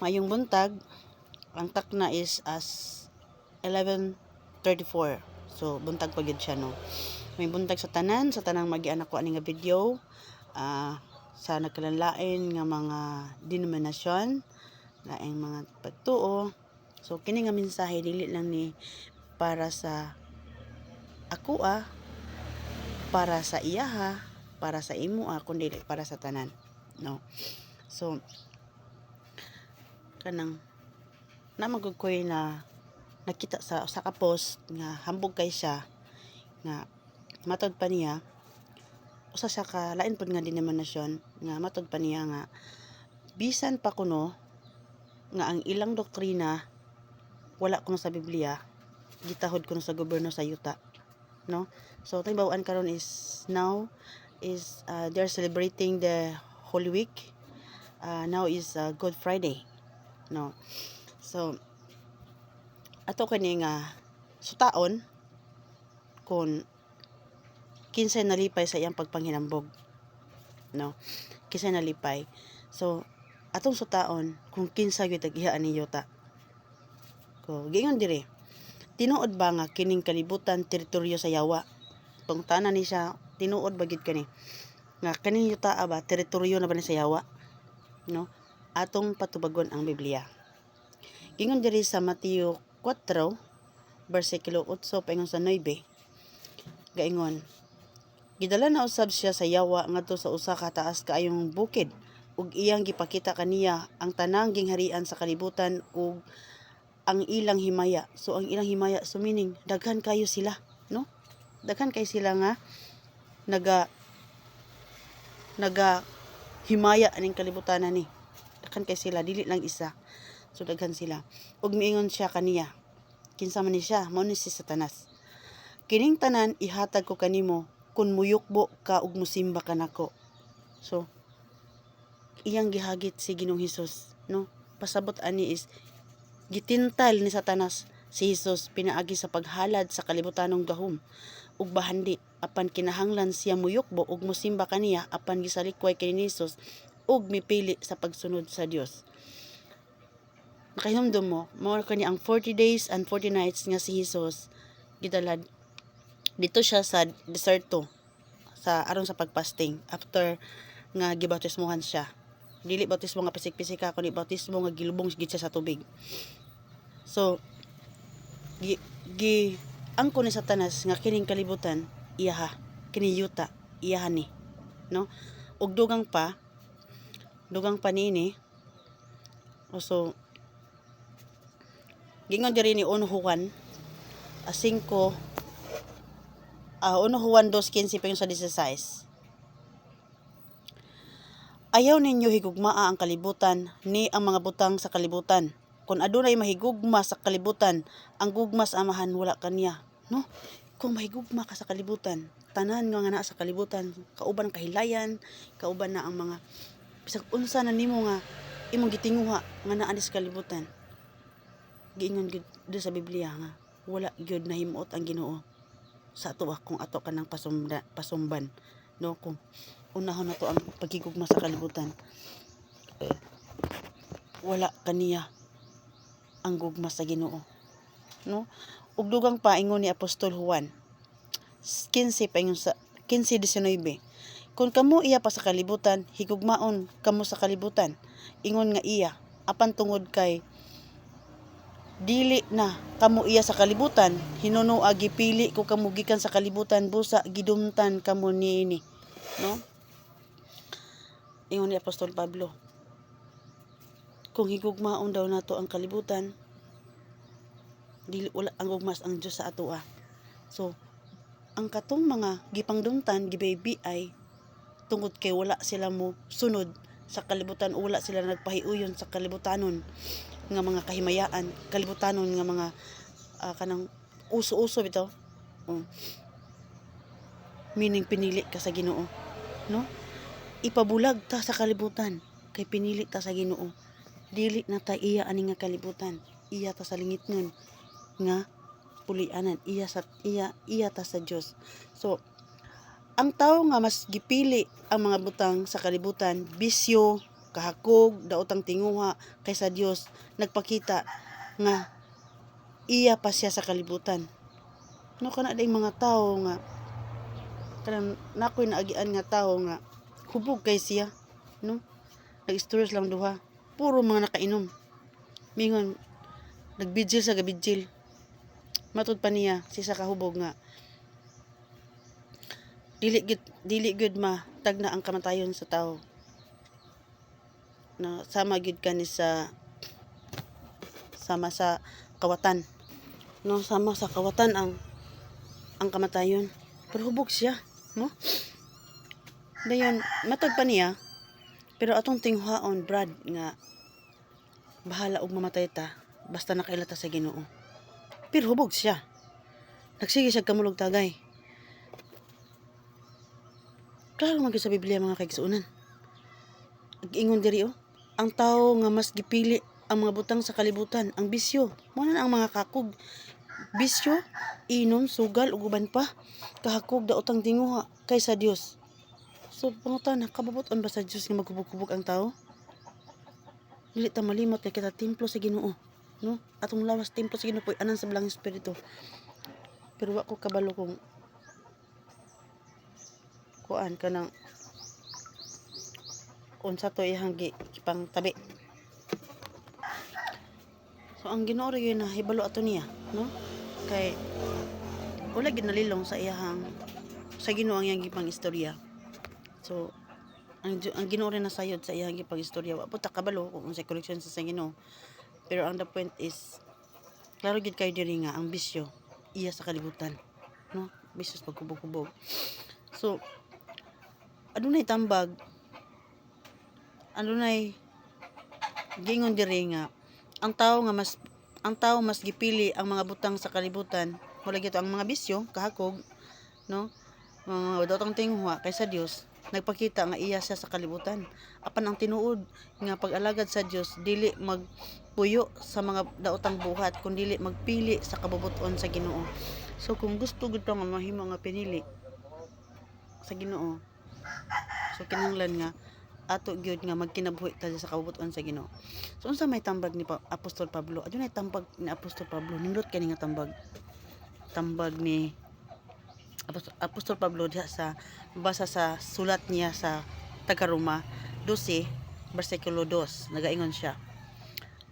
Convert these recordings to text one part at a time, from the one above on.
Mayong buntag, ang takna is as 11:34. So buntag pa gyud siya, no. May buntag sa tanang magian ako ani nga video sa nagkalanlain nga mga denominasyon, laing mga pagtuo. So kini nga mensahe dili lang ni para sa ako para sa iyaha, para sa imo kundi para sa tanan, no. So kanang namagod koy na nakita sa ka post nga hambog kay siya nga matod pa niya usa siya ka lain pud nga denominasyon nga matod pa niya nga bisan pa kuno nga ang ilang doktrina wala kuno sa Biblia, gitahod kuno sa gobyerno sa yuta, no. So tibaw-an karon is now is they're celebrating the Holy Week. Now is Good Friday, no. So ato kani nga sutaon kung kinsay nalipay sa iyang pagpanghinambog, no. Kinsay nalipay. So atong sutaon kung kinsa gyud tag-iya ni yuta. Ko giingon dire, tinuod ba nga kining kalibutan teritoryo sa Yawa? Tungtanan ni siya, tinuod ba gid kani nga kaning yuta ba teritoryo na ba ni sa Yawa, no. Atong patubagon ang Biblia. Gingon diri sa Mateo 4 bersikulo 8 paingon sa 9, gaingon, gidala na usab siya sa Yawa ngadto sa usa ka taas kaayong bukid ug iyang gipakita kaniya ang tanang gingharian sa kalibutan ug ang ilang himaya. So ang ilang himaya, so meaning daghan kayo sila, no. Daghan kay sila nga naga himaya aning kalibutan ni. Daghan kay sila, dili lang isa. So daghan sila. Ug miingon siya kaniya, kinsa man ni siya, mao ni si Satanas. Kining tanan ihatag ko kanimo kun muyukbo ka ug musimba kanako. So iyang gihagit si Ginoong Hesus, no. Pasabot ani is gitintal ni Satanas si Hesus pinaagi sa paghalad sa kalibutanong gahom ug bahandi apan kinahanglan siya muyukbo ug musimba kaniya apan gisalikway kay ni Hesus ug mipili sa pagsunod sa Dios. Nakahinumdum mo, mao kani ang 40 days and 40 nights nga si Hesus gidala dito siya sa deserto sa aron sa pagpasting after nga gibautismohan siya. Dili bautismo nga pisik-pisika kundi bautismo nga gilubong gid siya sa tubig. So angko ni Satanas nga kining kalibutan iyaha, kini yuta iyaha ni, no. Ug dugang pa nini. So gingon diri ni 1 Juan 5 1 Juan 2:15 pa sa 16. Ayaw ninyo higugmaa ang kalibutan ni ang mga butang sa kalibutan. Kung adunay mahigugma sa kalibutan, ang gugma sa amahan wala kaniya, no. Kung mahigugma ka sa kalibutan, tanan nga naa sa kalibutan, kauban kahilayan, kauban na ang mga bisag unsa na nimo nga imong gitinguha nga naa sa kalibutan. Giingon gyud sa Biblia nga wala gyud nahimuot ang Ginoo sa ato kung ato kanang pasumban, no. Kung unahon na to ang pagigugma sa kalibutan, wala kaniya ang gugma sa Ginoo, no. Ug dugang pa ingon ni Apostol Juan 15 paingon sa 15:19, kung kamo iya pa sa kalibutan, higugmaon kamo sa kalibutan. Ingon nga iya apan tungod kay dili na kamo iya sa kalibutan, hinuno gipili ko kamo gikan sa kalibutan busa gidumtan kamo niini, no. Ingon ni Apostol Pablo, kung higugmaon daw nato ang kalibutan, dili wala ang gugmas ang Dios sa ato. So ang katong mga gipangdumtan gibaybi ay tungod kay wala sila mo sunod sa kalibutan, wala sila nagpahiuyon sa kalibutanon nga mga kahimayaan, kalibutanon nga mga kanang uso-uso bitaw. Meaning pinili ka sa Ginoo, no. Ipabulag ta sa kalibutan kay pinili ta sa Ginoo. Dili na ta iya ani nga kalibutan, iya ta sa lingitnon nga pulianan, iya ta sa Dios. So ang tawo nga mas gipili ang mga butang sa kalibutan, bisyo, kahakog daotang tinguha kaysa Dios, nagpakita nga iya pa siya sa kalibutan. No, kana day mga tao nga kanang nakoy naagian nga tao nga hubog kay siya, no? Nag-stories lang duha, puro mga nakainom. Mingon nagbidjil sa gabidjil. Matud pa niya siya kahubog nga dili gud matagna ang kamatayon sa tao. Na sama gud kani sama sa kawatan. No, sama sa kawatan ang kamatayon. Pero hubog siya, no? Dayon matud pa niya, pero atong tinghaon Brad nga bahala og mamatay ta basta nakailata sa Ginoo. Pero hubog siya. Nagsige siya kamulog tagay. Klaro man gyud sa Biblia mga kaigsuonan. Ag-ingon diri ang tao nga mas gipili ang mga butang sa kalibutan, ang bisyo. Mao na ang mga kakog. Bisyo, inom, sugal ug uban pa. Kahakog daotang tinguha kaysa Dios. So pangutan, kababuton ba sa Dios nga maghubog-hubog ang tao? Dili ta malimot kay kita templo sa Ginoo, no? Atong lawas templo sa Ginoo anan sa Belang Espiritu. Pero wa ko kabalo kung kuan kanang unsa to iyang gipang tabi. So ang Ginoo ray na hibalo ato niya, no? Kay wala gid nalilong sa Ginoo ang iyang gipang istorya. So ang Ginoo rin nasayod sa iyang gipang istorya. Wa po ta kabalo kung unsay correction sa Ginoo. Pero ang the point is klaro gid kayo diri nga ang bisyo iya sa kalibutan, no? Bisyo sa pagkubog-kubog. So adunay tambag, adunay gingon diri nga ang tao mas gipili ang mga butang sa kalibutan, wala gyud ang mga bisyo, kahakog, no? Mga daotang tinguha kaysa Dios, nagpakita nga iya siya sa kalibutan. Apan ang tinuod nga pag-alagad sa Dios dili magpuyo sa mga daotang buhat, kun dili magpili sa kabubuton sa Ginoo. So kung gusto gud ta nga mahimo nga pinili sa Ginoo, so kinahanglan nga ato gyud nga magkinabuhi ta sa kabubuton sa Ginoo. So unsa may tambag ni Apostol Pablo? Adunay tambag ni Apostol Pablo, nindot kani nga tambag ni Apostol Pablo diha sa basa sa sulat niya sa taga-Roma 12 bersikulo 2, nagaingon siya: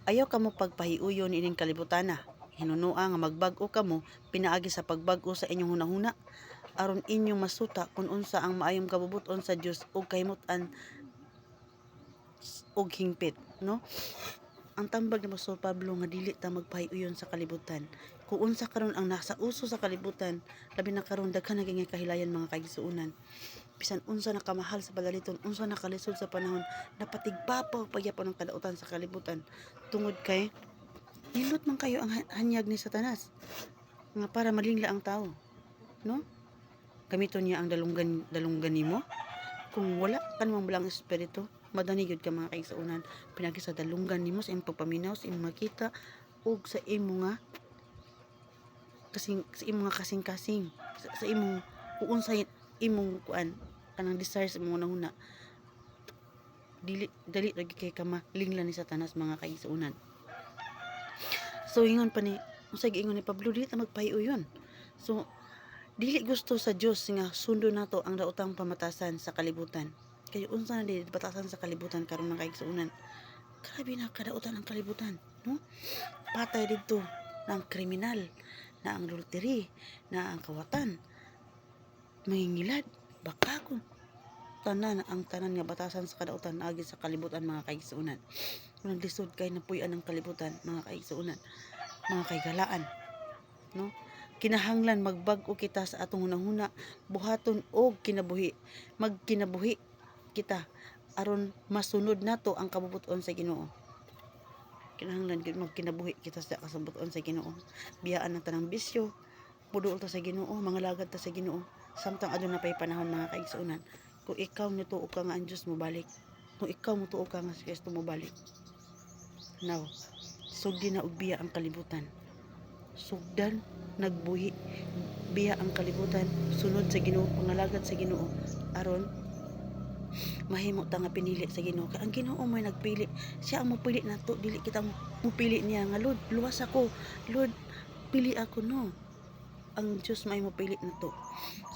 ayaw kamo pagpahiuyon ining kalibutana, hinunua nga magbag-o kamo pinaagi sa pagbag-o sa inyong hunahuna, aron inyong masuta kung unsa ang maayong kabubuton sa Dios ug kahimutan og hingpit, no? Ang tambag ni Apostol Pablo nga dili ta magpahiuyon sa kalibutan. Kung unsa karon ang nasa uso sa kalibutan, labi na karon daghan naging kahilayan mga kaigsuonan. Bisan unsa nakamahal sa padaliton, unsa nakalisod sa panahon, napatigpapaw pagyapon ang kadautan sa kalibutan tungod kay nindot man kayo ang hanyag ni Satanas nga para malingla ang tao, no? Gamiton niya ang dalunggan nimo. Kung wala ka namang Belang Espiritu, madani gyud ka mga kaigsuonan, pinagi sa dalunggan nimo sa imong pagpaminaw, sa imong makita ug sa imong nga kasing-kasing, sa imong kung unsay imong kuan kanang desire sa imong hunahuna, dali lagi kay ka malingla ni Satanas mga kaigsuonan. So ingon pa ni unsay giingon ni Pablo, dili ta magpahiuyon. So dili gusto sa Dios nga sundo nato ang daotang pamatasan sa kalibutan. Kay unsa na di batasan sa kalibutan karon mga kaigsuonan. Grabe na kadautan ang kalibutan, no? Patay didto na ang kriminal, na ang adultery, na ang kawatan, mangingilad, bakakon. Ang tanan nga batasan sa kadautan agi sa kalibutan mga kaigsuonan. Kung lisod kay napuy-an ang kalibutan mga kaigsuonan, mga kaigalaan, no? Kinahanglan magbag-o kita sa atong hunahuna, buhaton og kinabuhi. Magkinabuhi kita aron masunod nato ang kabubuton sa Ginoo. Kinahanglan gyud magkinabuhi kita sa kasabuton sa Ginoo. Biyaan ang tanang bisyo, puduol ta sa Ginoo, mga lagad ta sa Ginoo. Samtang aduna pay panahon mga kaigsuonan, kung ikaw nituo ka nga ang Dios mo balik, kung ikaw mutuo ka nga si Kristo mo balik. Now, sugdi na og biya ang kalibutan. Sugdan, nagbuhi, biya ang kalibutan, sunod sa Ginoo, pangalagad sa Ginoo, aron mahimo ta nga pinili sa Ginoo. Kay ang Ginoo may nagpili, siya ang mupili nato, dili kita mupili niya nga Lord, luwas ako, Lord, pili ako, no. Ang Dios may mupili nato.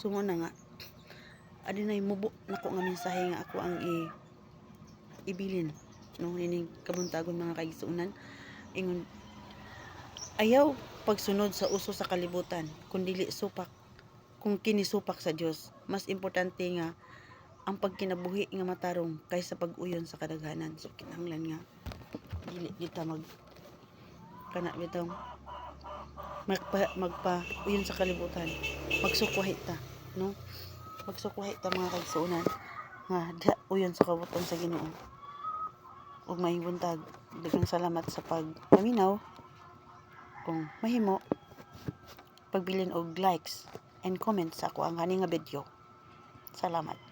So mo na nga adinay mubo nako nga mensahe nga ako ang ibilin, no, ining kabuntagon mga kaigsuonan. Ingon, ayaw pagsunod sa uso sa kalibutan, kundi supak kung kinisupak sa Dios. Mas importante nga ang pagkinabuhi nga matarong kaysa pag-uyon sa kadaghanan. So kinahanglan nga dili kita kana bitaw magpa-uyon sa kalibutan. Magsukwahi ta, no? Magsukwahi ta mga kaigsuonan nga uyon sa kabutang sa Ginoo. Ug maayong buntag. Daghang salamat sa pagpaminaw. Kung mahimo, pagbilin og likes and comments sa ako ang nga video. Salamat.